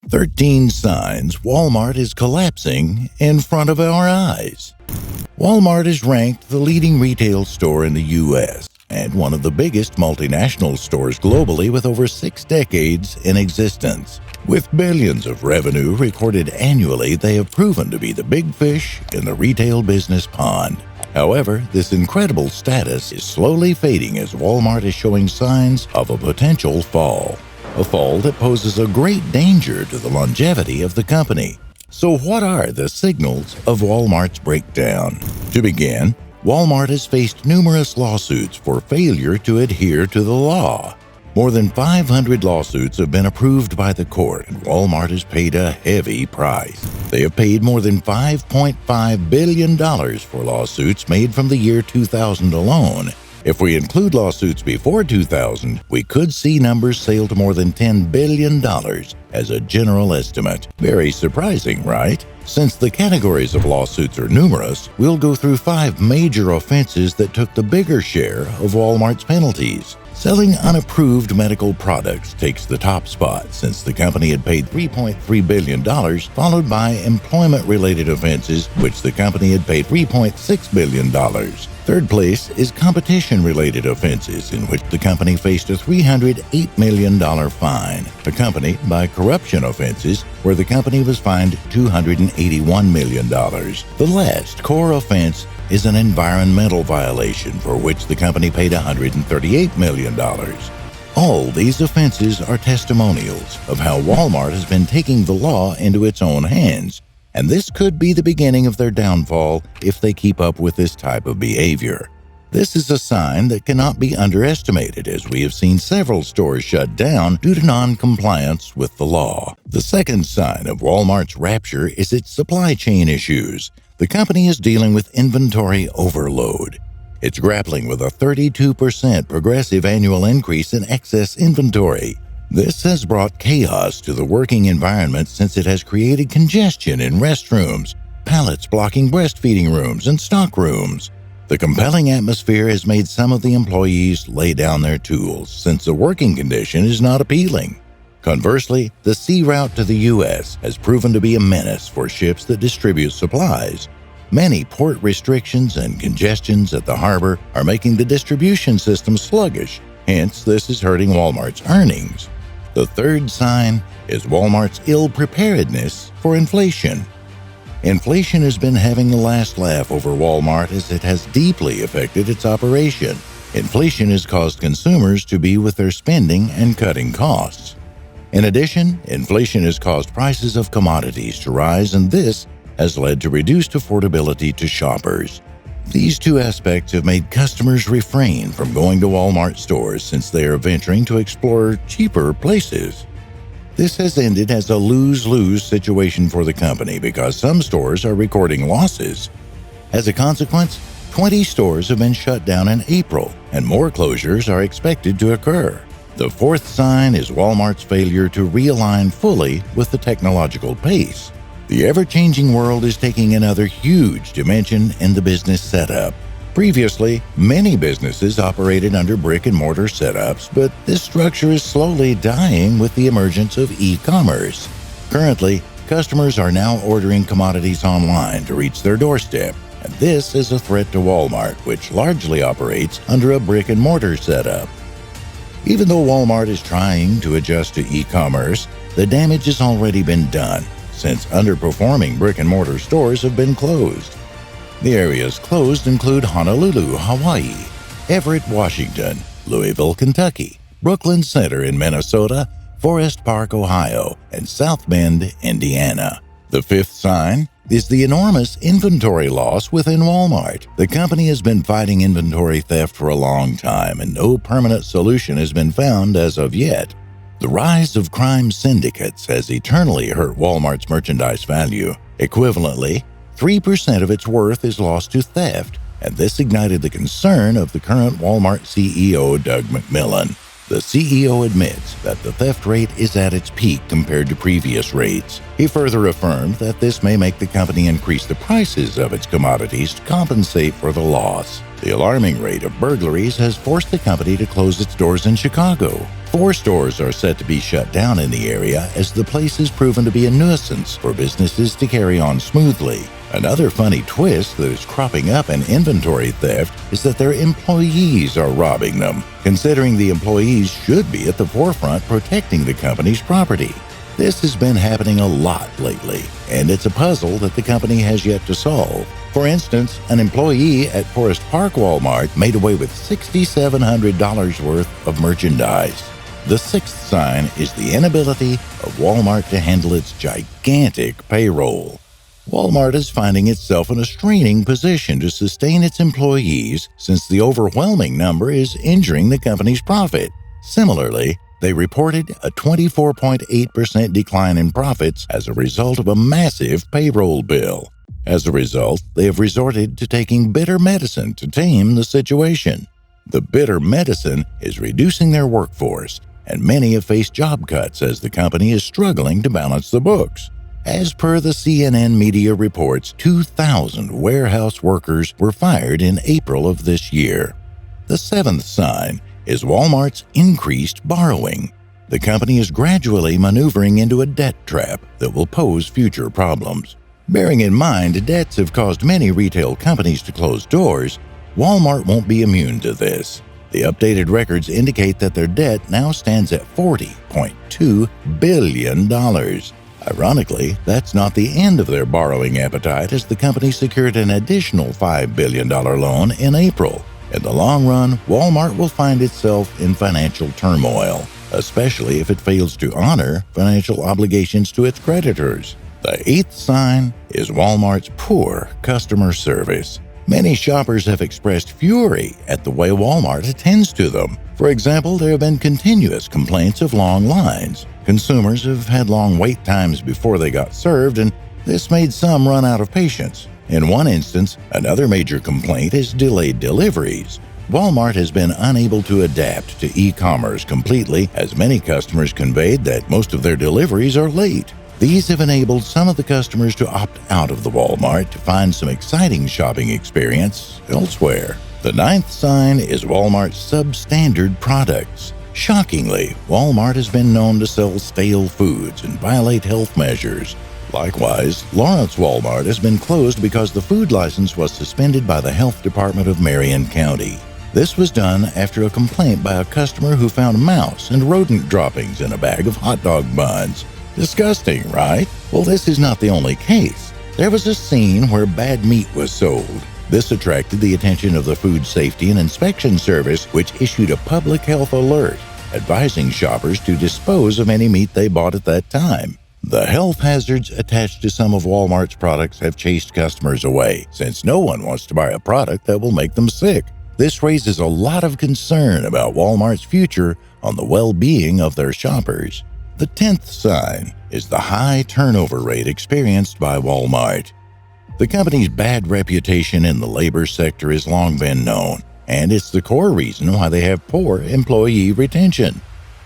13 signs Walmart is collapsing in front of our eyes. Walmart is ranked the leading retail store in the U.S. and one of the biggest multinational stores globally with over 6 decades in existence. With billions of revenue recorded annually, they have proven to be the big fish in the retail business pond. However, this incredible status is slowly fading as Walmart is showing signs of a potential fall. A fall that poses a great danger to the longevity of the company. So what are the signals of Walmart's breakdown? To begin, Walmart has faced numerous lawsuits for failure to adhere to the law. More than 500 lawsuits have been approved by the court, and Walmart has paid a heavy price. They have paid more than $5.5 billion for lawsuits made from the year 2000 alone. If we include lawsuits before 2000, we could see numbers sail to more than $10 billion as a general estimate. Very surprising, right? Since the categories of lawsuits are numerous, we'll go through 5 major offenses that took the bigger share of Walmart's penalties. Selling unapproved medical products takes the top spot since the company had paid $3.3 billion, followed by employment-related offenses, which the company had paid $3.6 billion. Third place is competition-related offenses, in which the company faced a $308 million fine, accompanied by corruption offenses, where the company was fined $281 million. The last core offense is an environmental violation for which the company paid $138 million. All these offenses are testimonials of how Walmart has been taking the law into its own hands, and this could be the beginning of their downfall if they keep up with this type of behavior. This is a sign that cannot be underestimated, as we have seen several stores shut down due to non-compliance with the law. The second sign of Walmart's rapture is its supply chain issues. The company is dealing with inventory overload. It's grappling with a 32% progressive annual increase in excess inventory. This has brought chaos to the working environment since it has created congestion in restrooms, pallets blocking breastfeeding rooms, and stock rooms. The compelling atmosphere has made some of the employees lay down their tools since the working condition is not appealing. Conversely, the sea route to the U.S. has proven to be a menace for ships that distribute supplies. Many port restrictions and congestions at the harbor are making the distribution system sluggish. Hence, this is hurting Walmart's earnings. The third sign is Walmart's ill-preparedness for inflation. Inflation has been having the last laugh over Walmart as it has deeply affected its operation. Inflation has caused consumers to be with their spending and cutting costs. In addition, inflation has caused prices of commodities to rise, and this has led to reduced affordability to shoppers. These two aspects have made customers refrain from going to Walmart stores since they are venturing to explore cheaper places. This has ended as a lose-lose situation for the company because some stores are recording losses. As a consequence, 20 stores have been shut down in April, and more closures are expected to occur. The fourth sign is Walmart's failure to realign fully with the technological pace. The ever-changing world is taking another huge dimension in the business setup. Previously, many businesses operated under brick-and-mortar setups, but this structure is slowly dying with the emergence of e-commerce. Currently, customers are now ordering commodities online to reach their doorstep, and this is a threat to Walmart, which largely operates under a brick-and-mortar setup. Even though Walmart is trying to adjust to e-commerce, the damage has already been done, since underperforming brick-and-mortar stores have been closed. The areas closed include Honolulu, Hawaii, Everett, Washington, Louisville, Kentucky, Brooklyn Center in Minnesota, Forest Park, Ohio, and South Bend, Indiana. The fifth sign is the enormous inventory loss within Walmart. The company has been fighting inventory theft for a long time, and no permanent solution has been found as of yet. The rise of crime syndicates has eternally hurt Walmart's merchandise value. Equivalently, 3% of its worth is lost to theft, and this ignited the concern of the current Walmart CEO, Doug McMillon. The CEO admits that the theft rate is at its peak compared to previous rates. He further affirmed that this may make the company increase the prices of its commodities to compensate for the loss. The alarming rate of burglaries has forced the company to close its doors in Chicago. 4 stores are set to be shut down in the area as the place has proven to be a nuisance for businesses to carry on smoothly. Another funny twist that is cropping up in inventory theft is that their employees are robbing them, considering the employees should be at the forefront protecting the company's property. This has been happening a lot lately, and it's a puzzle that the company has yet to solve. For instance, an employee at Forest Park Walmart made away with $6,700 worth of merchandise. The 6th sign is the inability of Walmart to handle its gigantic payroll. Walmart is finding itself in a straining position to sustain its employees since the overwhelming number is injuring the company's profit. Similarly, they reported a 24.8% decline in profits as a result of a massive payroll bill. As a result, they have resorted to taking bitter medicine to tame the situation. The bitter medicine is reducing their workforce, and many have faced job cuts as the company is struggling to balance the books. As per the CNN media reports, 2,000 warehouse workers were fired in April of this year. The 7th sign is Walmart's increased borrowing. The company is gradually maneuvering into a debt trap that will pose future problems. Bearing in mind debts have caused many retail companies to close doors, Walmart won't be immune to this. The updated records indicate that their debt now stands at $40.2 billion. Ironically, that's not the end of their borrowing appetite, as the company secured an additional $5 billion loan in April. In the long run, Walmart will find itself in financial turmoil, especially if it fails to honor financial obligations to its creditors. The 8th sign is Walmart's poor customer service. Many shoppers have expressed fury at the way Walmart attends to them. For example, there have been continuous complaints of long lines. Consumers have had long wait times before they got served, and this made some run out of patience. In one instance, another major complaint is delayed deliveries. Walmart has been unable to adapt to e-commerce completely, as many customers conveyed that most of their deliveries are late. These have enabled some of the customers to opt out of the Walmart to find some exciting shopping experience elsewhere. The 9th sign is Walmart's substandard products. Shockingly, Walmart has been known to sell stale foods and violate health measures. Likewise, Lawrence Walmart has been closed because the food license was suspended by the Health Department of Marion County. This was done after a complaint by a customer who found mouse and rodent droppings in a bag of hot dog buns. Disgusting, right? Well, this is not the only case. There was a scene where bad meat was sold. This attracted the attention of the Food Safety and Inspection Service, which issued a public health alert, advising shoppers to dispose of any meat they bought at that time. The health hazards attached to some of Walmart's products have chased customers away, since no one wants to buy a product that will make them sick. This raises a lot of concern about Walmart's future on the well-being of their shoppers. The 10th sign is the high turnover rate experienced by Walmart. The company's bad reputation in the labor sector has long been known, and it's the core reason why they have poor employee retention.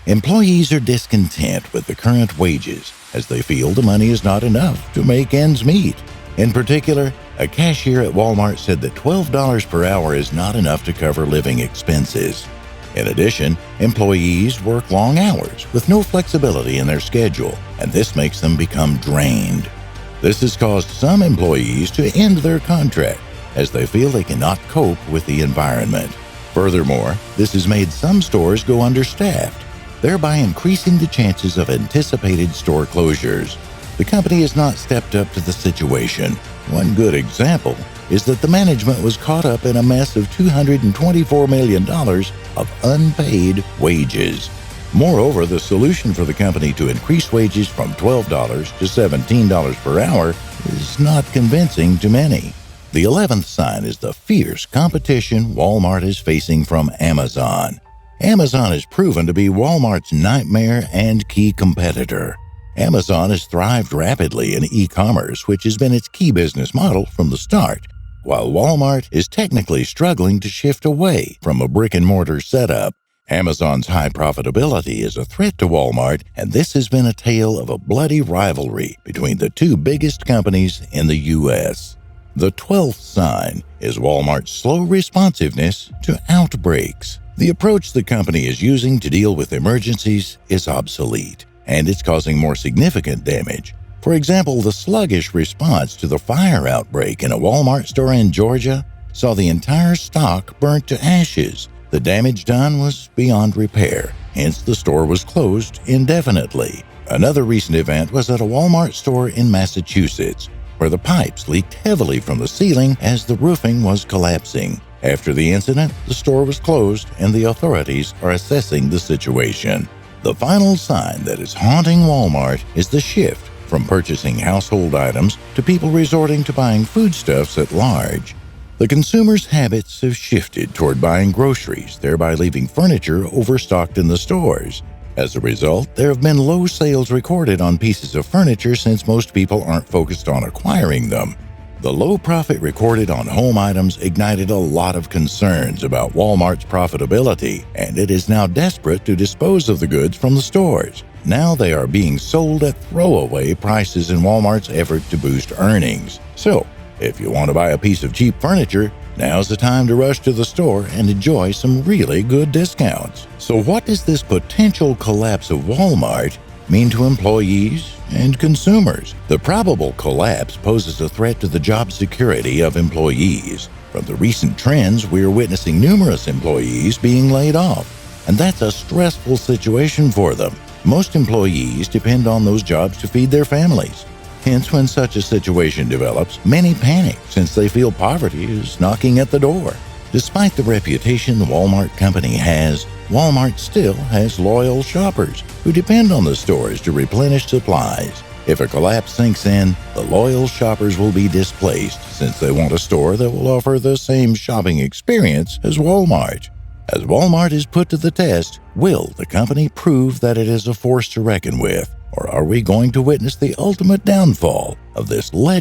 Employees are discontent with the current wages, as they feel the money is not enough to make ends meet. In particular, a cashier at Walmart said that $12 per hour is not enough to cover living expenses. In addition, employees work long hours with no flexibility in their schedule, and this makes them become drained. This has caused some employees to end their contract, as they feel they cannot cope with the environment. Furthermore, this has made some stores go understaffed, thereby increasing the chances of anticipated store closures. The company has not stepped up to the situation. One good example is that the management was caught up in a mess of $224 million of unpaid wages. Moreover, the solution for the company to increase wages from $12 to $17 per hour is not convincing to many. The 11th sign is the fierce competition Walmart is facing from Amazon. Amazon has proven to be Walmart's nightmare and key competitor. Amazon has thrived rapidly in e-commerce, which has been its key business model from the start, while Walmart is technically struggling to shift away from a brick-and-mortar setup. Amazon's high profitability is a threat to Walmart, and this has been a tale of a bloody rivalry between the two biggest companies in the U.S. The 12th sign is Walmart's slow responsiveness to outbreaks. The approach the company is using to deal with emergencies is obsolete, and it's causing more significant damage. For example, the sluggish response to the fire outbreak in a Walmart store in Georgia saw the entire stock burnt to ashes. The damage done was beyond repair, hence the store was closed indefinitely. Another recent event was at a Walmart store in Massachusetts, where the pipes leaked heavily from the ceiling as the roofing was collapsing. After the incident, the store was closed and the authorities are assessing the situation. The final sign that is haunting Walmart is the shift from purchasing household items to people resorting to buying foodstuffs at large. The consumer's habits have shifted toward buying groceries, thereby leaving furniture overstocked in the stores. As a result, there have been low sales recorded on pieces of furniture since most people aren't focused on acquiring them. The low profit recorded on home items ignited a lot of concerns about Walmart's profitability, and it is now desperate to dispose of the goods from the stores. Now they are being sold at throwaway prices in Walmart's effort to boost earnings. So, if you want to buy a piece of cheap furniture, now's the time to rush to the store and enjoy some really good discounts. So what does this potential collapse of Walmart mean to employees and consumers? The probable collapse poses a threat to the job security of employees. From the recent trends, we are witnessing numerous employees being laid off, and that's a stressful situation for them. Most employees depend on those jobs to feed their families. Hence, when such a situation develops, many panic since they feel poverty is knocking at the door. Despite the reputation the Walmart company has, Walmart still has loyal shoppers who depend on the stores to replenish supplies. If a collapse sinks in, the loyal shoppers will be displaced since they want a store that will offer the same shopping experience as Walmart. As Walmart is put to the test, will the company prove that it is a force to reckon with? Or are we going to witness the ultimate downfall of this legendary